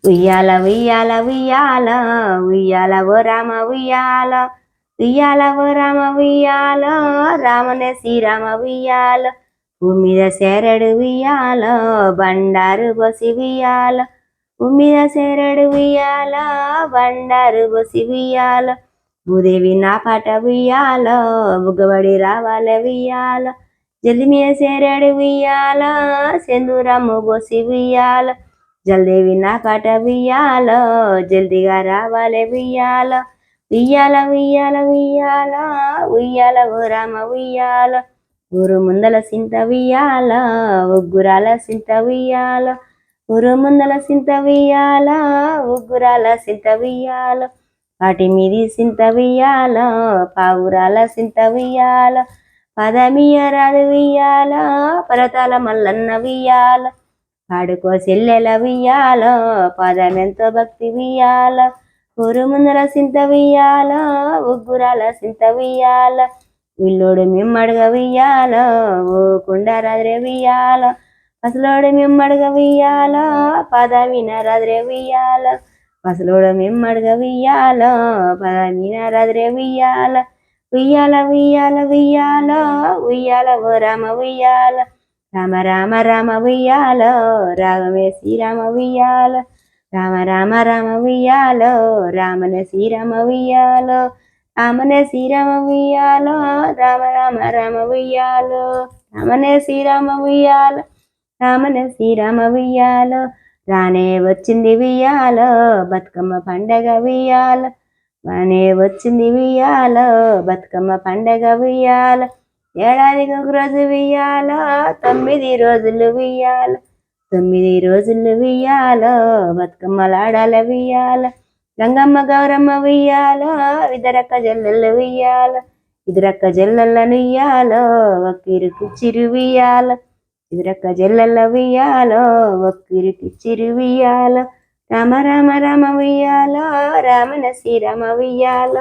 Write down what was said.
ఉయ్యాల ఉయ్యాల ఉయ్యాల ఉయ్యాల ఓ రామ ఉయ్యాల ఉయ్యాల ఓ రామ ఉయ్యాల రామనే శ్రీరామ ఉయ్యాల భూమి మీద శరడు ఉయ్యాల బండారు బొసి ఉయ్యాల భూమి మీద శరడు ఉయ్యాల బండారు బొసి ఉయ్యాల భూదేవి నా పాట ఉయ్యాల బుగ్గబడి రావాల ఉయ్యాల జల్ది మీద శరడు ఉయ్యాల సెందురమ్ము బొసి ఉయ్యాల జల్దేవి నా పాట ఉయ్యాల జల్దిగా రావాలే ఉయ్యాల ఉయ్యాల ఉయ్యాల ఉయ్యాల ఉయ్యాల ఓ రామ ఉయ్యాల ఊరు ముందల సింత ఉయ్యాల ఉగ్గురాల సింత ఉయ్యాల ఊరు ముందల సింత ఉయ్యాల ఉగ్గురాల సింత ఉయ్యాల పాటి మీది సింత ఉయ్యాల పావురాల సింత ఉయ్యాల పదమియ రాదు ఉయ్యాల పరతాల మల్లన్న ఉయ్యాల పాడుకో చెల్లెల ఉయ్యాల పదమెంతో భక్తి ఉయ్యాల ఊరు ముందర సింత ఉయ్యాల ఉగ్గురాల సింత ఉయ్యాల విల్లోడు మిమ్మడుగ ఉయ్యాల ఓ కుండరాద్రే ఉయ్యాల పసలోడు మిమ్మడుగ ఉయ్యాల పదవిన రాద్రే ఉయ్యాల పసలోడు మిమ్మడుగ ఉయ్యాల పదవిన రాద్రే ఉయ్యాల ఉయ్యాల ఉయ్యాల ఉయ్యాల ఉయ్యాల ఓ రామ ఉయ్యాల రామ రామ రామ ఉయ్యాల రామమే శ్రీరామ ఉయ్యాల రామ రామ రామ ఉయ్యాల రామనే శ్రీరామ ఉయ్యాల రామనే శ్రీరామ ఉయ్యాల రామ రామ రామ ఉయ్యాల రామనే శ్రీరామ ఉయ్యాల రామనే శ్రీరామ ఉయ్యాల రానే వచ్చింది ఉయ్యాల బతుకమ్మ పండగ ఉయ్యాల రానే వచ్చింది ఉయ్యాల బతుకమ్మ పండగ ఉయ్యాల ఏడాదికి ఒక రోజు ఉయ్యాల 9 రోజులు ఉయ్యాల 9 రోజులు ఉయ్యాల బతుకమ్మలాడాల ఉయ్యాల గంగమ్మ గౌరమ్మ ఉయ్యాల ఇద్దరక్క జల్లెళ్ళు ఉయ్యాల ఇద్దరక్క జల్లెళ్ళను ఉయ్యాల ఒక్కిరికి చిరు ఉయ్యాల ఇద్దరక్క జల్లెళ్ళ ఉయ్యాల ఒక్కిరికి చిరు ఉయ్యాల రామ రామ రామ ఉయ్యాల రామన శ్రీరామ ఉయ్యాల